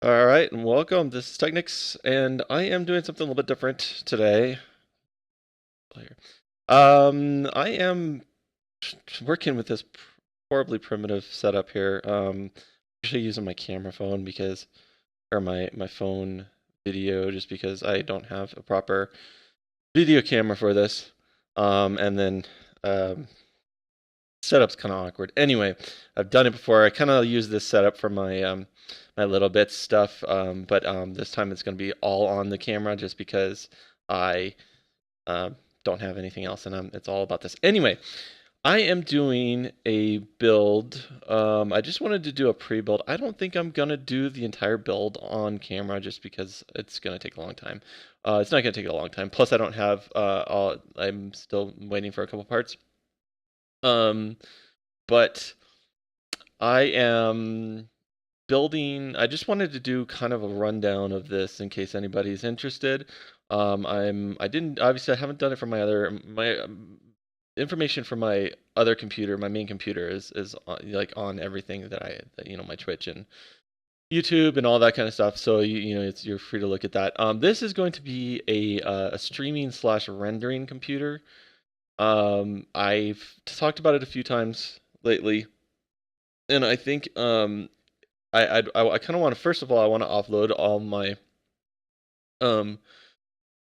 All right, and welcome. This is Technics, and I am doing something a little bit different today. I am working with this horribly primitive setup here. Actually using my camera phone because, or my phone video, just because I don't have a proper video camera for this. And then setup's kind of awkward. Anyway, I've done it before. I kind of use this setup for my my little bits stuff, but this time it's going to be all on the camera just because I don't have anything else, and it's all about this. Anyway, I am doing a build. I just wanted to do a pre-build. I don't think I'm going to do the entire build on camera just because it's going to take a long time. It's not going to take a long time. Plus, I don't have I'm still waiting for a couple parts. But I am building. I just wanted to do kind of a rundown of this in case anybody's interested. I didn't obviously I haven't done it for my information for my other computer. My main computer is like on everything that my Twitch and YouTube and all that kind of stuff. So you're free to look at that. This is going to be a streaming slash rendering computer. I've talked about it a few times lately, and I think I kind of want to, first of all, I want to offload all um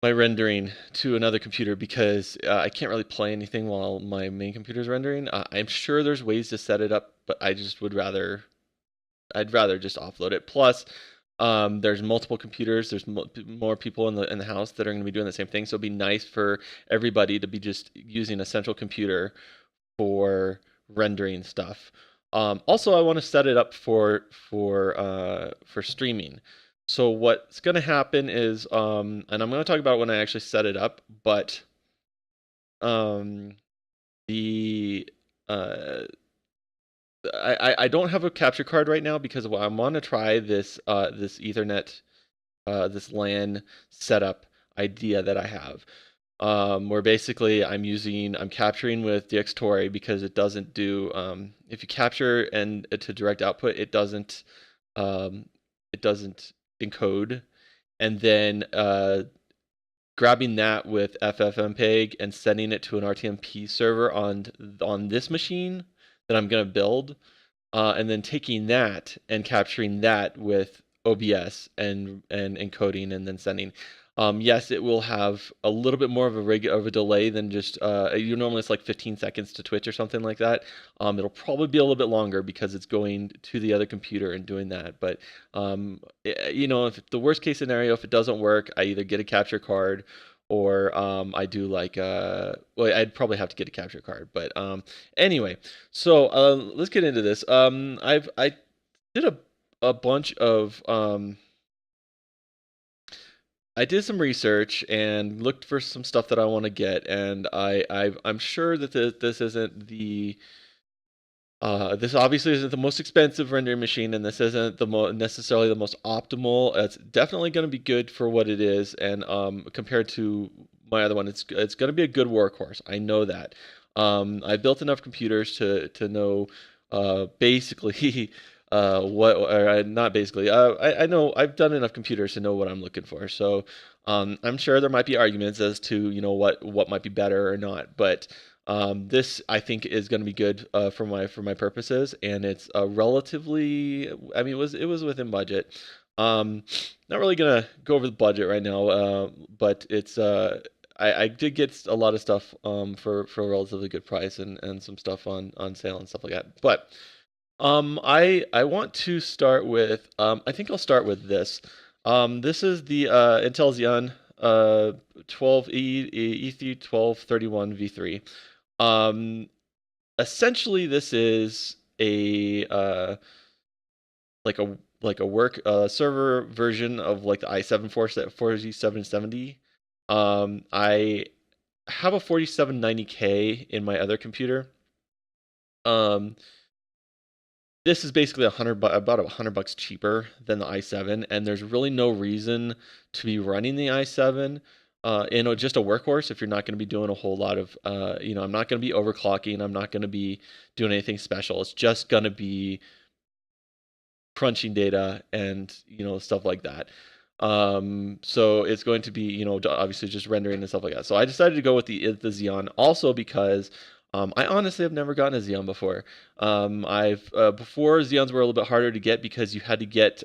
my rendering to another computer because I can't really play anything while my main computer is rendering. I'm sure there's ways to set it up, but I'd rather just offload it. Plus, there's multiple computers. There's more people in the house that are going to be doing the same thing. So it'd be nice for everybody to be just using a central computer for rendering stuff. Also, I want to set it up for streaming. So what's going to happen is, and I'm going to talk about when I actually set it up, but the I don't have a capture card right now because I want to try this this Ethernet this LAN setup idea that I have. Where basically I'm capturing with DxTory because it doesn't do if you capture and to direct output it doesn't encode, and then grabbing that with FFmpeg and sending it to an RTMP server on this machine that I'm going to build, and then taking that and capturing that with OBS and encoding and then sending. Yes, it will have a little bit more of a delay than just normally it's like 15 seconds to Twitch or something like that. It'll probably be a little bit longer because it's going to the other computer and doing that. But if the worst case scenario, if it doesn't work, I either get a capture card or I do like well, I'd probably have to get a capture card. But anyway, so let's get into this. I did a bunch of I did some research and looked for some stuff that I want to get, and I'm sure that this isn't the this obviously isn't the most expensive rendering machine, and this isn't necessarily the most optimal. It's definitely going to be good for what it is, and compared to my other one, it's going to be a good workhorse. I know that. I built enough computers to know basically what, or not basically. I know I've done enough computers to know what I'm looking for. So I'm sure there might be arguments as to what might be better or not, but this I think is going to be good for my purposes, and it's relatively. I mean, it was within budget. Not really gonna go over the budget right now, but it's I did get a lot of stuff for a relatively good price and some stuff on sale and stuff like that. But I want to start with I think I'll start with this. This is the Intel Xeon 12E ET1231 V3. Essentially, this is a like a work server version of like the i7 4770. I have a 4790K in my other computer. This is basically about $100 cheaper than the i7, and there's really no reason to be running the i7 in just a workhorse if you're not going to be doing a whole lot of, I'm not going to be overclocking. I'm not going to be doing anything special. It's just going to be crunching data and stuff like that. So it's going to be obviously just rendering and stuff like that. So I decided to go with the Xeon also because I honestly have never gotten a Xeon before. I've before Xeons were a little bit harder to get because you had to get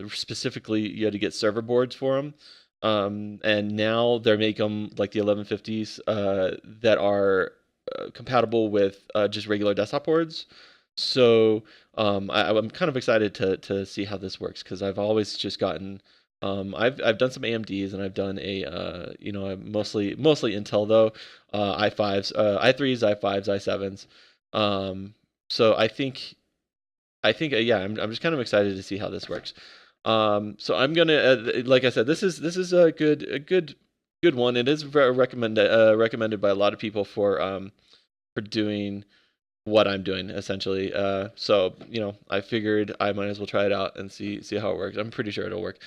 specifically you had to get server boards for them. And now they make them like the 1150s that are compatible with just regular desktop boards. So I'm kind of excited to see how this works because I've always just gotten I've done some AMDs and I've done a mostly Intel though, i5s, i3s, i5s, i7s. So I think yeah, I'm just kind of excited to see how this works. So I'm gonna like I said, this is a good one. It is recommended by a lot of people for doing what I'm doing essentially. So I figured I might as well try it out and see how it works. I'm pretty sure it'll work.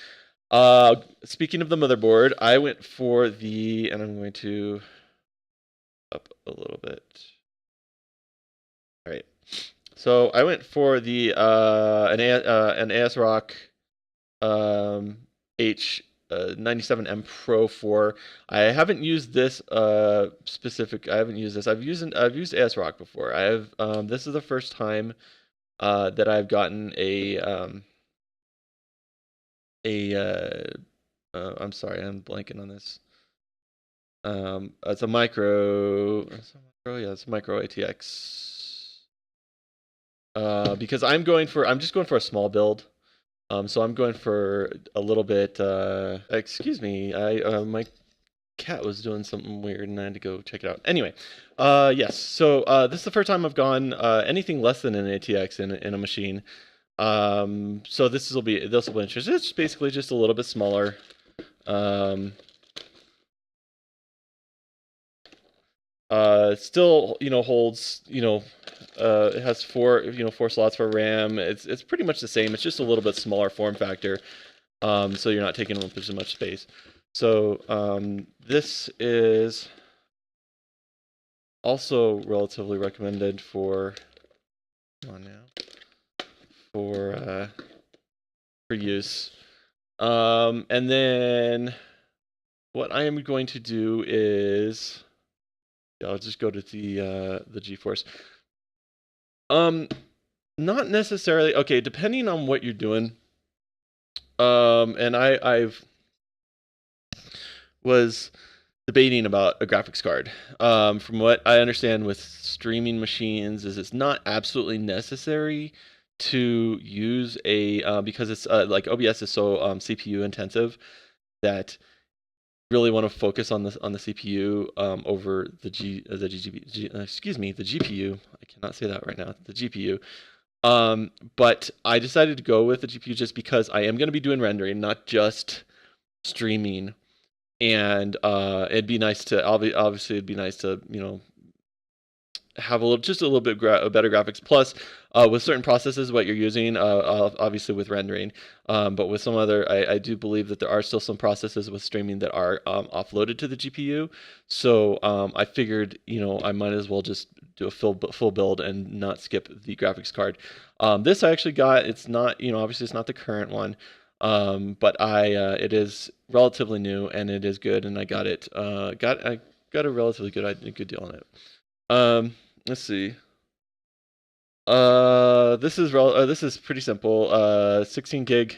Speaking of the motherboard, I went for and I'm going to up a little bit. All right. So I went for an ASRock H97M Pro 4. I haven't used this specific. I haven't used this. I've used ASRock before. I have. This is the first time that I've gotten I'm sorry, I'm blanking on this. It's a micro. Yeah, it's a MicroATX. Because I'm just going for a small build. So I'm going for a little bit. Excuse me, my cat was doing something weird, and I had to go check it out. Anyway, yes. So this is the first time I've gone anything less than an ATX in a machine. So this will be interesting. It's basically just a little bit smaller. Still, holds, it has four slots for RAM. It's pretty much the same. It's just a little bit smaller form factor. So you're not taking up as much space. So this is also relatively recommended for for use. And then what I am going to do is I'll just go to the GeForce. Not necessarily. Okay, depending on what you're doing. And I've was debating about a graphics card. From what I understand with streaming machines, is it's not absolutely necessary to use a because it's like OBS is so CPU intensive that really want to focus on the CPU over the GPU. I cannot say that right now. The GPU. But I decided to go with the GPU just because I am going to be doing rendering, not just streaming. And it'd be nice to obviously have just a little bit better graphics. Plus, with certain processes, what you're using, obviously with rendering, but with some other, I do believe that there are still some processes with streaming that are offloaded to the GPU. So I figured, I might as well just do a full build and not skip the graphics card. This I actually got. It's not, obviously it's not the current one. But it is relatively new and it is good, and I got it. I got a relatively good deal on it. Let's see. This is pretty simple. 16 gig,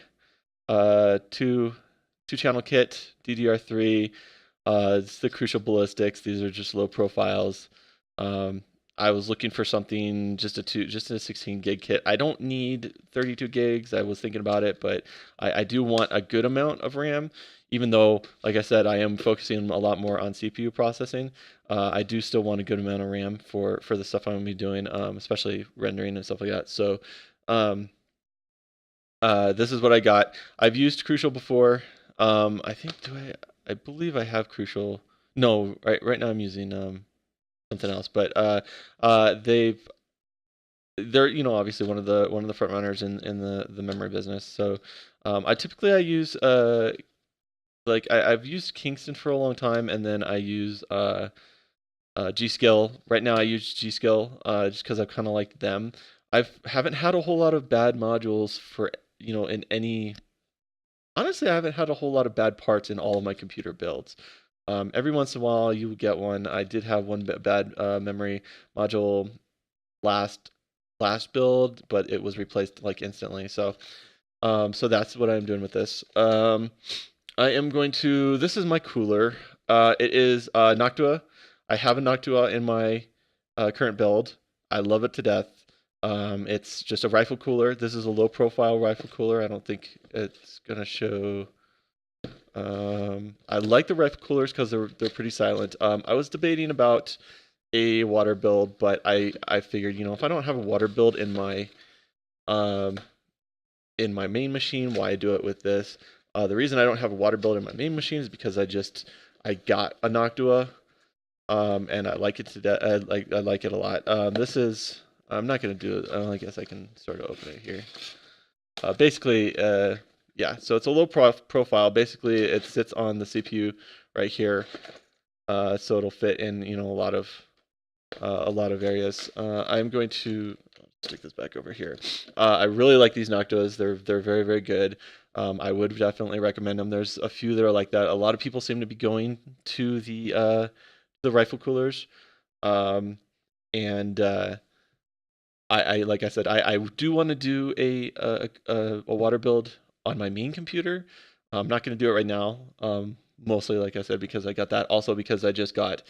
two channel kit, DDR3. It's the Crucial Ballistix. These are just low profiles. I was looking for something just a 16 gig kit. I don't need 32 gigs. I was thinking about it, but I do want a good amount of RAM, even though, like I said, I am focusing a lot more on CPU processing. I do still want a good amount of RAM for the stuff I'm going to be doing, especially rendering and stuff like that. So this is what I got. I've used Crucial before. I think I believe I have Crucial. No, right now I'm using something else, but they're obviously one of the front runners in the memory business. So I use I've used Kingston for a long time, and then I use G-Skill. Right now I use G-Skill just because I kind of like them. haven't had a whole lot of bad modules for, in any. Honestly, I haven't had a whole lot of bad parts in all of my computer builds. Every once in a while, you get one. I did have one bad memory module last build, but it was replaced like instantly. So that's what I'm doing with this. I am going to. This is my cooler. It is Noctua. I have a Noctua in my current build. I love it to death. It's just a rifle cooler. This is a low profile rifle cooler. I don't think it's gonna show. I like the rifle coolers because they're pretty silent. I was debating about a water build, but I figured, if I don't have a water build um in my main machine, why do it with this? The reason I don't have a water build in my main machine is because I got a Noctua, and I like it to death. I like it a lot. I'm not gonna do it. I guess I can sort of open it here. Basically, yeah. So it's a low profile. Basically, it sits on the CPU right here, so it'll fit in a lot of areas. I'm going to stick this back over here. I really like these Noctuas. They're very, very good. I would definitely recommend them. There's a few that are like that. A lot of people seem to be going to the rifle coolers, and I like I said, I do want to do a water build on my main computer. I'm not going to do it right now. Mostly, like I said, because I got that. Also, because I just got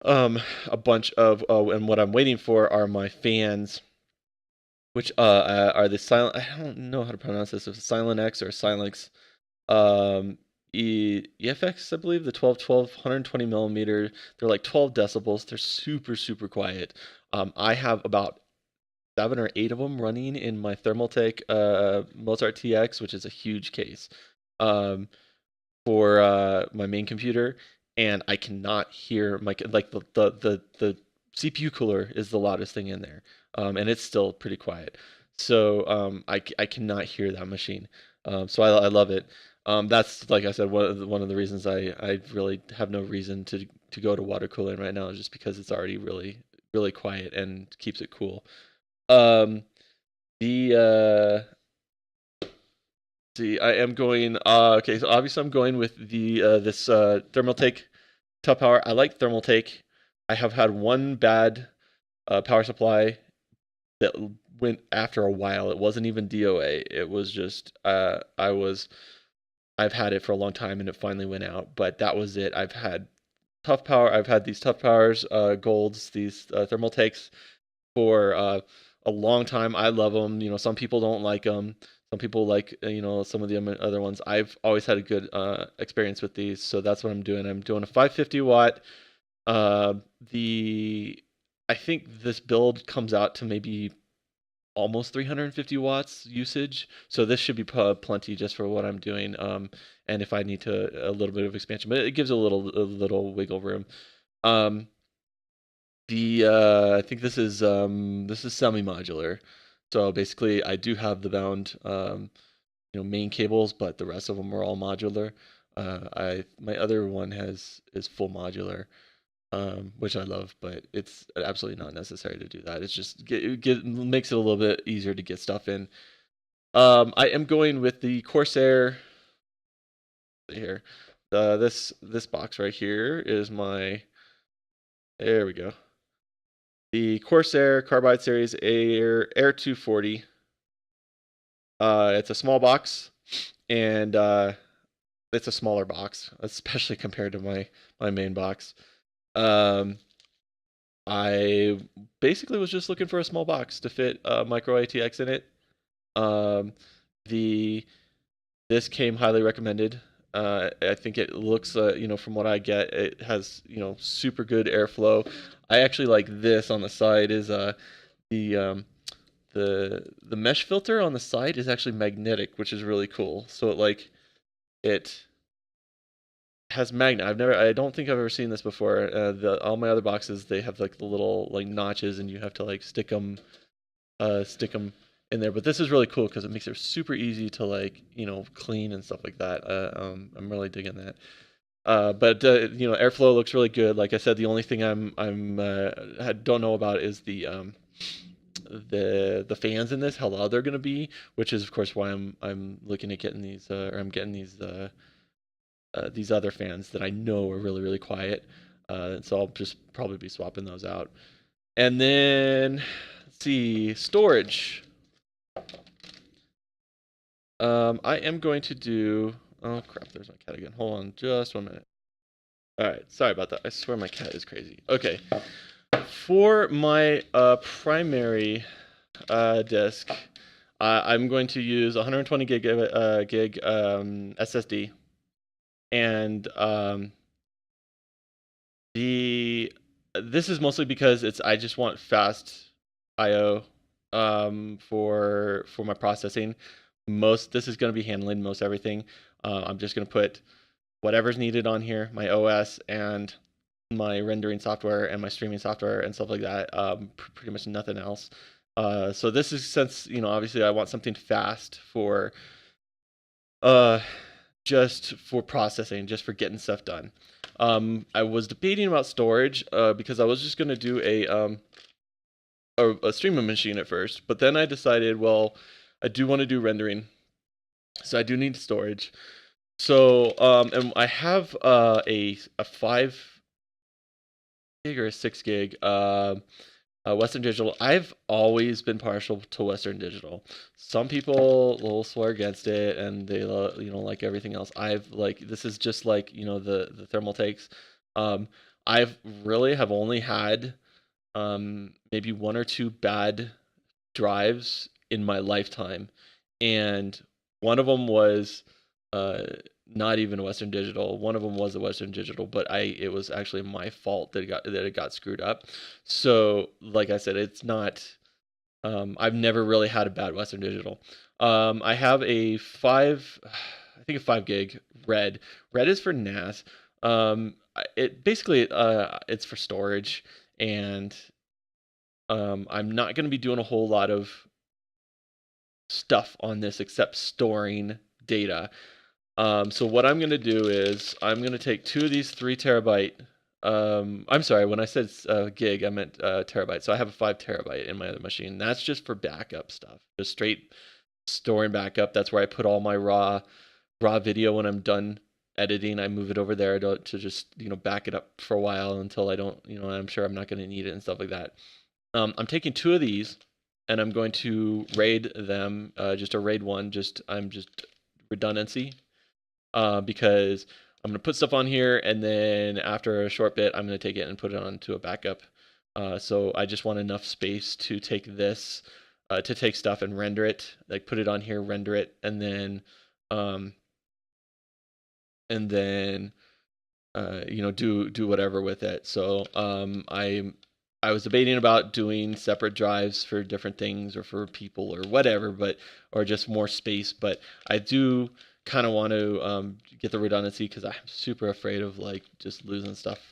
a bunch of and what I'm waiting for are my fans, which are the silent. I don't know how to pronounce this. If it's Silent X or Silex, EFX, I believe, the 120 millimeter. They're like 12 decibels. They're super, super quiet. I have about 7 or 8 of them running in my Thermaltake Mozart TX, which is a huge case, for my main computer, and I cannot hear the CPU cooler is the loudest thing in there, and it's still pretty quiet. So I cannot hear that machine. So I love it. That's, like I said, one of the reasons I really have no reason to go to water cooling right now, is just because it's already really, really quiet and keeps it cool. Um, the See, I am going. Okay, so obviously I'm going with the this Thermaltake Toughpower. I like Thermaltake. I have had one bad power supply that went after a while. It wasn't even DOA. It was just I've had it for a long time and it finally went out. But that was it. I've had Toughpower. I've had these Toughpowers, golds, these Thermaltakes for a long time. I love them. Some people don't like them. Some people like, some of the other ones. I've always had a good experience with these, so that's what I'm doing. I'm doing a 550 watt. The I think this build comes out to maybe almost 350 watts usage, so this should be plenty just for what I'm doing. And if I need a little bit of expansion, but it gives a little wiggle room. I think this is semi-modular. So basically, I do have the bound main cables, but the rest of them are all modular. My other one is full modular, which I love, but it's absolutely not necessary to do that. It's just makes it a little bit easier to get stuff in. I am going with the Corsair here. This box right here is my. There we go. The Corsair Carbide Series Air 240. It's a small box, and it's a smaller box, especially compared to my main box. I basically was just looking for a small box to fit MicroATX in it. This came highly recommended. I think it looks, from what I get, it has, super good airflow. I actually like this on the side is the mesh filter on the side is actually magnetic, which is really cool. So it has magnet. I don't think I've ever seen this before. All my other boxes, they have like the little notches, and you have to stick them in there. But this is really cool because it makes it super easy to clean and stuff like that. I'm really digging that. But airflow looks really good. Like I said, the only thing I don't know about is the the fans in this, how loud they're going to be, which is of course why I'm looking at getting these or I'm getting these other fans that I know are really quiet. So I'll just probably be swapping those out. And then let's see, storage. I am going to do. Oh crap! There's my cat again. Hold on, just 1 minute. All right, sorry about that. I swear my cat is crazy. Okay, for my primary disk, I'm going to use 120 gig SSD, and this is mostly because I just want fast I/O for my processing. This is going to be handling most everything. I'm just going to put whatever's needed on here, my OS and my rendering software and my streaming software and stuff like that. Pretty much nothing else. So this is, since obviously I want something fast for just for processing, just for getting stuff done. I was debating about storage because I was just going to do a streaming machine at first, but then I decided, well, I do want to do rendering, so I do need storage. So and I have a 5 gig or a 6 gig Western Digital. I've always been partial to Western Digital. Some people will swear against it, and they like everything else. This is just like the Thermaltakes. I've really have only had maybe 1 or 2 bad drives in my lifetime, and one of them was not even a Western Digital. One of them was a Western Digital, but it was actually my fault that it got screwed up. So, like I said, it's not. I've never really had a bad Western Digital. I have I think a 5 gig Red. Red is for NAS. It basically it's for storage, and I'm not going to be doing a whole lot of stuff on this except storing data. So what I'm going to do is I'm going to take 2 of these 3 terabyte. I'm sorry, when I said gig, I meant terabyte. So I have a 5 terabyte in my other machine. That's just for backup stuff, just straight storing backup. That's where I put all my raw video. When I'm done editing, I move it over there to just back it up for a while until I don't I'm sure I'm not going to need it and stuff like that. I'm taking 2 of these, and I'm going to RAID them, just a RAID 1. I'm just redundancy. Because I'm going to put stuff on here, and then after a short bit, I'm going to take it and put it onto a backup. So I just want enough space to take this, to take stuff and render it, like put it on here, render it, and then do whatever with it. So I was debating about doing separate drives for different things or for people or whatever, or just more space. But I do kind of want to get the redundancy because I'm super afraid of just losing stuff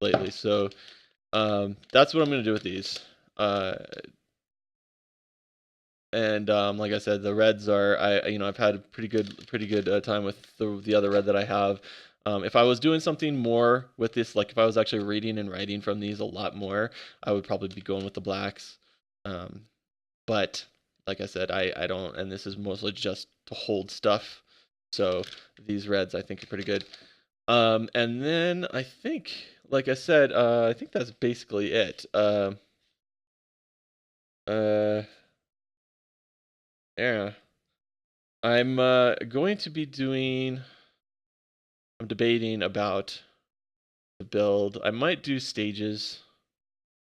lately. So that's what I'm going to do with these. And like I said, the Reds are I've had a pretty good time with the other Red that I have. If I was doing something more with this, like if I was actually reading and writing from these a lot more, I would probably be going with the blacks. But like I said, I don't, and this is mostly just to hold stuff. So these Reds I think are pretty good. And then I think, like I said, I think that's basically it. Yeah. I'm going to be I'm debating about the build. I might do stages.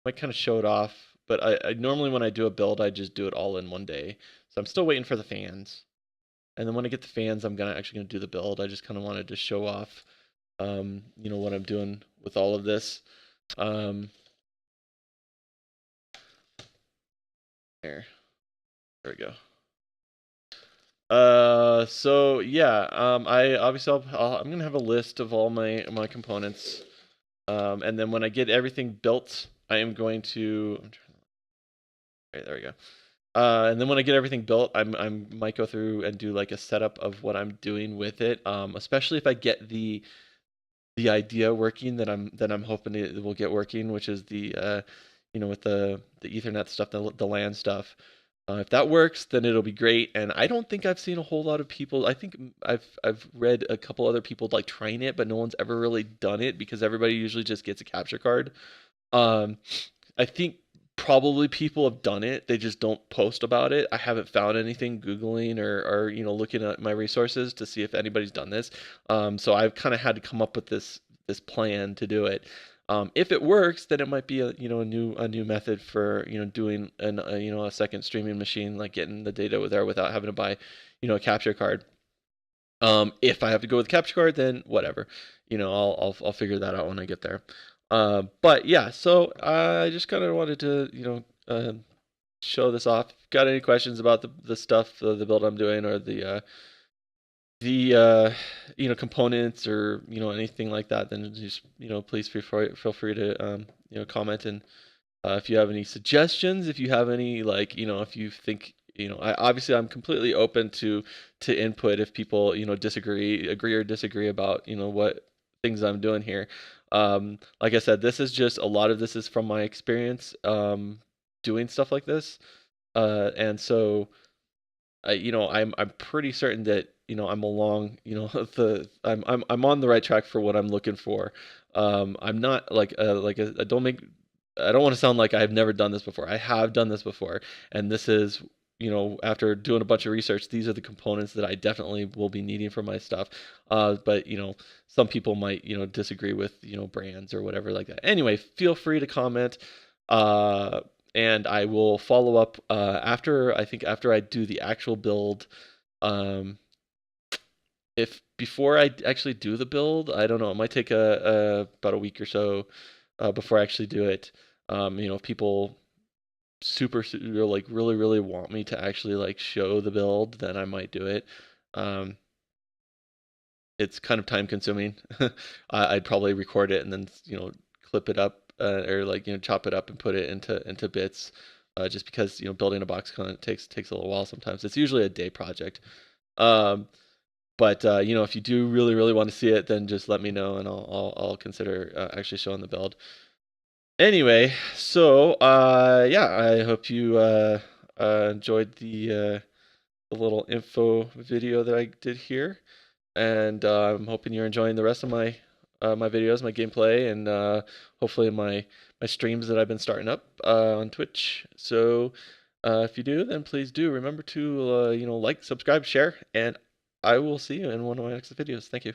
Might kind of show it off, but I normally when I do a build, I just do it all in one day. So I'm still waiting for the fans. And then when I get the fans, I'm actually gonna do the build. I just kind of wanted to show off what I'm doing with all of this. There we go. So yeah, I obviously I'm gonna have a list of all my components, and then when I get everything built, I am going to. Right, there we go. And then when I get everything built, I might go through and do like a setup of what I'm doing with it. Especially if I get the idea working that I'm hoping it will get working, which is the with the Ethernet stuff, the LAN stuff. If that works, then it'll be great. And I don't think I've seen a whole lot of people. I think I've read a couple other people like trying it, but no one's ever really done it because everybody usually just gets a capture card. Um, I think probably people have done it. They just don't post about it. I haven't found anything Googling or looking at my resources to see if anybody's done this. So I've kind of had to come up with this plan to do it. If it works, then it might be a new method for doing a second streaming machine, like getting the data there without having to buy a capture card. If I have to go with capture card, then whatever. I'll figure that out when I get there. But yeah, so I just kind of wanted to show this off. If you've got any questions about the stuff, the build I'm doing, or the components, or anything like that, then just please feel free to comment. And if you have any suggestions, if you have any, like, if you think, obviously I'm completely open to input if people agree or disagree about what things I'm doing here. Like I said, this is just a lot of this is from my experience doing stuff like this, and so I'm pretty certain that I'm along I'm on the right track for what I'm looking for. I'm not I don't want to sound like I've never done this before. I have done this before, and this is after doing a bunch of research, these are the components that I definitely will be needing for my stuff. But some people might disagree with brands or whatever like that. Anyway, feel free to comment. And I will follow up after I do the actual build. If before I actually do the build, I don't know, it might take about a week or so before I actually do it. If people like really want me to actually like show the build, then I might do it. It's kind of time consuming. I'd probably record it and then clip it up or like chop it up and put it into bits. Just because building a box kind of takes a little while sometimes. It's usually a day project. But if you do really want to see it, then just let me know and I'll consider actually showing the build. Anyway, so yeah, I hope you enjoyed the little info video that I did here, and I'm hoping you're enjoying the rest of my my videos, my gameplay, and hopefully my streams that I've been starting up on Twitch. So if you do, then please do remember to like, subscribe, share, and I will see you in one of my next videos. Thank you.